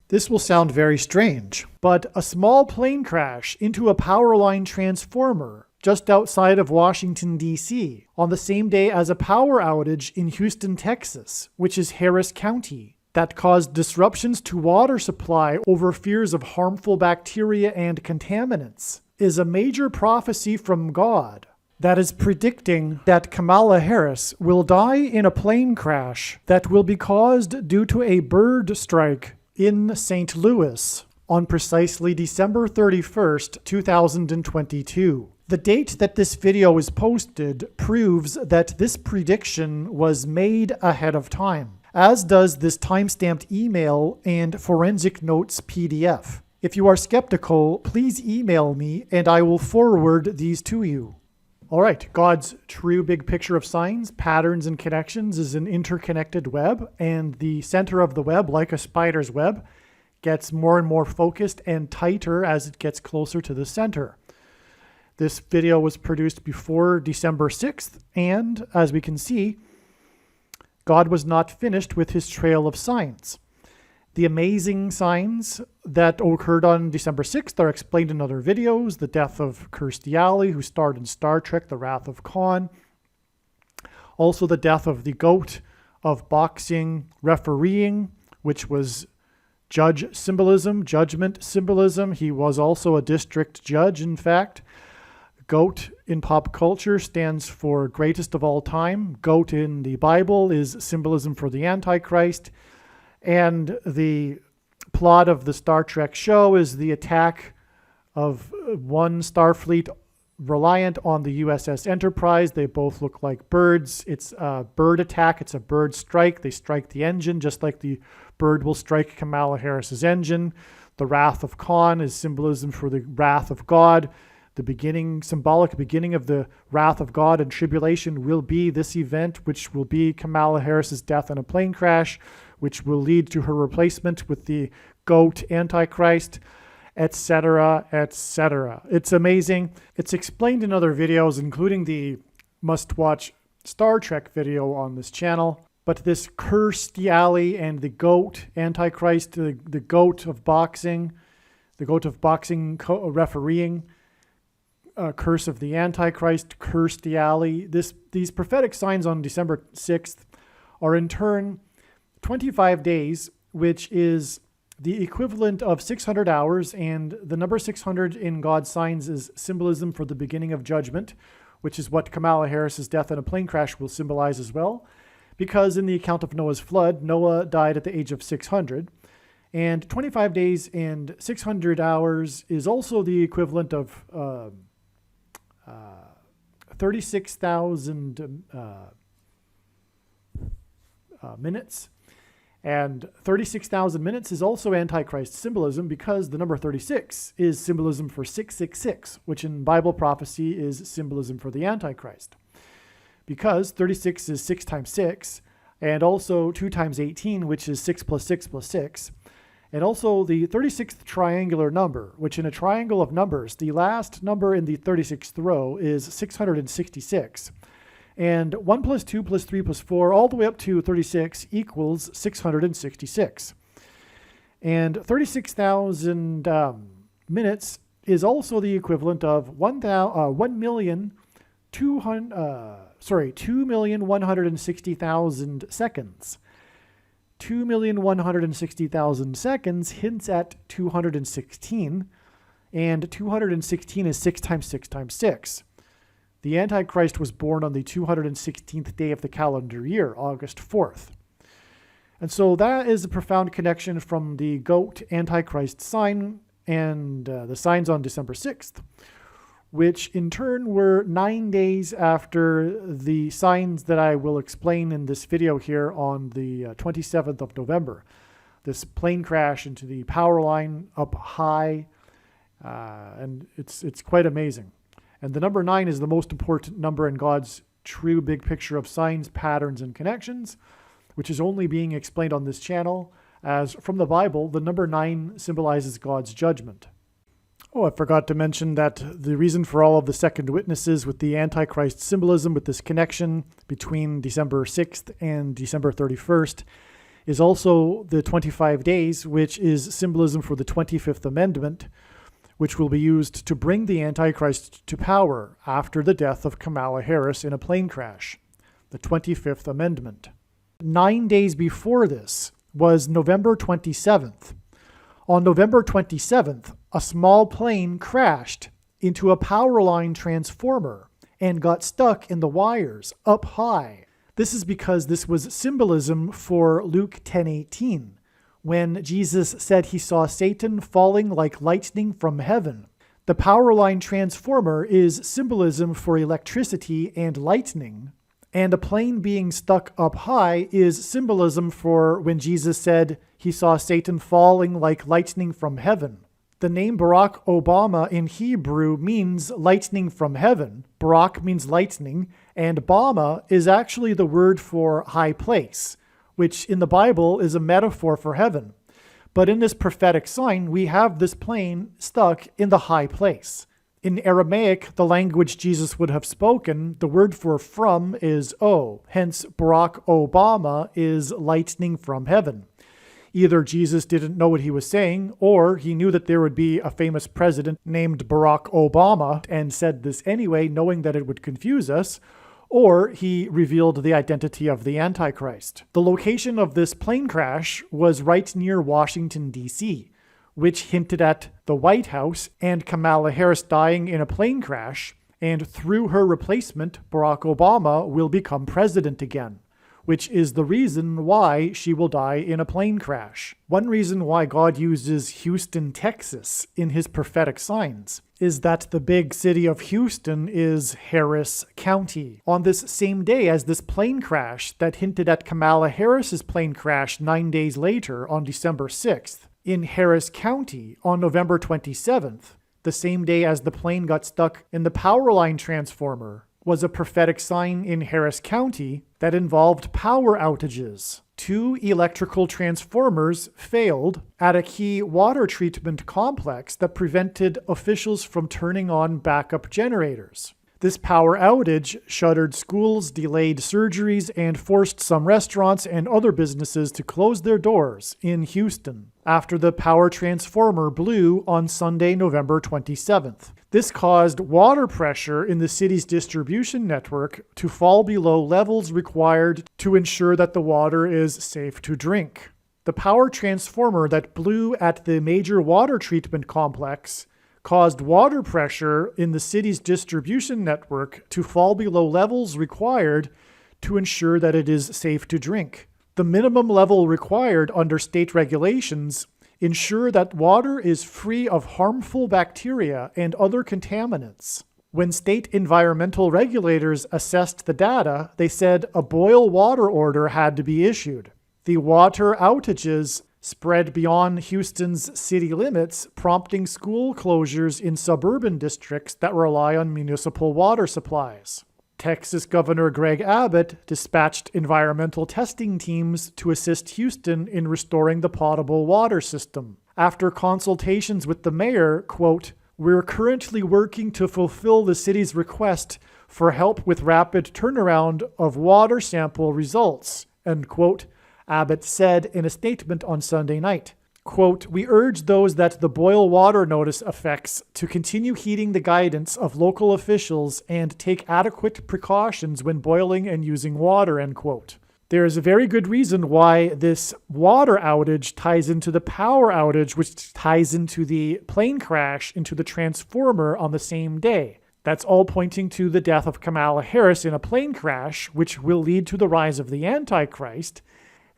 This will sound very strange, but a small plane crash into a power line transformer just outside of Washington, D.C., on the same day as a power outage in Houston, Texas, which is Harris County, that caused disruptions to water supply over fears of harmful bacteria and contaminants, is a major prophecy from God that is predicting that Kamala Harris will die in a plane crash that will be caused due to a bird strike in St. Louis on precisely December 31st, 2022. The date that this video is posted proves that this prediction was made ahead of time, as does this timestamped email and forensic notes PDF. If you are skeptical, please email me and I will forward these to you. All right, God's true big picture of signs, patterns, and connections is an interconnected web, and the center of the web, like a spider's web, gets more and more focused and tighter as it gets closer to the center. This video was produced before December 6th, and as we can see, God was not finished with his trail of signs. The amazing signs that occurred on December 6th are explained in other videos. The death of Kirstie Alley, who starred in Star Trek, The Wrath of Khan. Also the death of the GOAT of boxing refereeing, which was judge symbolism, judgment symbolism. He was also a district judge, in fact. GOAT in pop culture stands for greatest of all time. GOAT in the Bible is symbolism for the Antichrist. And the plot of the Star Trek show is the attack of one Starfleet reliant on the USS Enterprise. They both look like birds. It's a bird attack. It's a bird strike. They strike the engine just like the bird will strike Kamala Harris's engine. The Wrath of Khan is symbolism for the wrath of God. The beginning, symbolic beginning of the wrath of God and tribulation will be this event, which will be Kamala Harris's death in a plane crash, which will lead to her replacement with the GOAT Antichrist, etc., etc. It's amazing. It's explained in other videos, including the must-watch Star Trek video on this channel. But this Kirstie Alley and the GOAT Antichrist, the GOAT of boxing, refereeing, curse of the Antichrist, Kirstie Alley. These prophetic signs on December 6th are in turn 25 days, which is the equivalent of 600 hours, and the number 600 in God's signs is symbolism for the beginning of judgment, which is what Kamala Harris's death in a plane crash will symbolize as well, because in the account of Noah's flood, Noah died at the age of 600, and 25 days and 600 hours is also the equivalent of 36,000 minutes. And 36,000 minutes is also Antichrist symbolism because the number 36 is symbolism for 666, which in Bible prophecy is symbolism for the Antichrist. Because 36 is 6 times 6, and also 2 times 18, which is 6 plus 6 plus 6. And also the 36th triangular number, which in a triangle of numbers, the last number in the 36th row is 666. And 1 plus 2 plus 3 plus 4, all the way up to 36 equals 666. And 36,000 minutes is also the equivalent of 2,160,000 seconds. 2,160,000 seconds hints at 216, and 216 is 6 times 6 times 6. The Antichrist was born on the 216th day of the calendar year, August 4th. And so that is a profound connection from the GOAT Antichrist sign and the signs on December 6th, which in turn were 9 days after the signs that I will explain in this video here on the 27th of November. This plane crash into the power line up high, and it's quite amazing. And the number 9 is the most important number in God's true big picture of signs, patterns, and connections, which is only being explained on this channel, as from the Bible, the number 9 symbolizes God's judgment. Oh, I forgot to mention that the reason for all of the second witnesses with the Antichrist symbolism, with this connection between December 6th and December 31st, is also the 25 days, which is symbolism for the 25th Amendment, which will be used to bring the Antichrist to power after the death of Kamala Harris in a plane crash. The 25th Amendment. 9 days before this was November 27th. On November 27th, a small plane crashed into a power line transformer and got stuck in the wires up high. This is because this was symbolism for Luke 10:18, when Jesus said he saw Satan falling like lightning from heaven. The power line transformer is symbolism for electricity and lightning, and a plane being stuck up high is symbolism for when Jesus said he saw Satan falling like lightning from heaven. The name Barack Obama in Hebrew means lightning from heaven. Barak means lightning, and Bama is actually the word for high place, which in the Bible is a metaphor for heaven. But in this prophetic sign, we have this plane stuck in the high place. In Aramaic, the language Jesus would have spoken, the word for from is O. Hence, Barack Obama is lightning from heaven. Either Jesus didn't know what he was saying, or he knew that there would be a famous president named Barack Obama and said this anyway, knowing that it would confuse us, or he revealed the identity of the Antichrist. The location of this plane crash was right near Washington, D.C., which hinted at the White House and Kamala Harris dying in a plane crash, and through her replacement, Barack Obama will become president again, which is the reason why she will die in a plane crash. One reason why God uses Houston, Texas in his prophetic signs is that the big city of Houston is Harris County. On this same day as this plane crash that hinted at Kamala Harris's plane crash 9 days later on December 6th, in Harris County on November 27th, the same day as the plane got stuck in the power line transformer, was a prophetic sign in Harris County that involved power outages. 2 electrical transformers failed at a key water treatment complex that prevented officials from turning on backup generators. This power outage shuttered schools, delayed surgeries, and forced some restaurants and other businesses to close their doors in Houston after the power transformer blew on Sunday, November 27th. This caused water pressure in the city's distribution network to fall below levels required to ensure that the water is safe to drink. The power transformer that blew at the major water treatment complex caused water pressure in the city's distribution network to fall below levels required to ensure that it is safe to drink. The minimum level required under state regulations ensure that water is free of harmful bacteria and other contaminants. When state environmental regulators assessed the data, they said a boil water order had to be issued. The water outages spread beyond Houston's city limits, prompting school closures in suburban districts that rely on municipal water supplies. Texas Governor Greg Abbott dispatched environmental testing teams to assist Houston in restoring the potable water system. After consultations with the mayor, quote, "We're currently working to fulfill the city's request for help with rapid turnaround of water sample results," end quote, Abbott said in a statement on Sunday night. Quote, "We urge those that the boil water notice affects to continue heeding the guidance of local officials and take adequate precautions when boiling and using water," end quote. There is a very good reason why this water outage ties into the power outage, which ties into the plane crash into the transformer on the same day. That's all pointing to the death of Kamala Harris in a plane crash, which will lead to the rise of the Antichrist.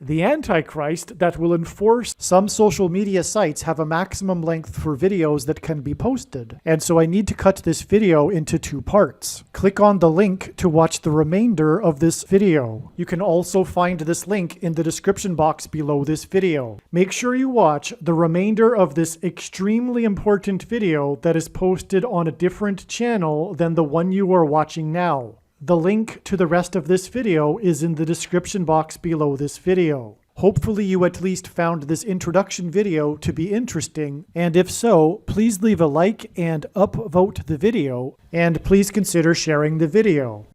The Antichrist that will enforce some social media sites have a maximum length for videos that can be posted. And so I need to cut this video into 2 parts. Click on the link to watch the remainder of this video. You can also find this link in the description box below this video. Make sure you watch the remainder of this extremely important video that is posted on a different channel than the one you are watching now. The link to the rest of this video is in the description box below this video. Hopefully you at least found this introduction video to be interesting, and if so, please leave a like and upvote the video, and please consider sharing the video.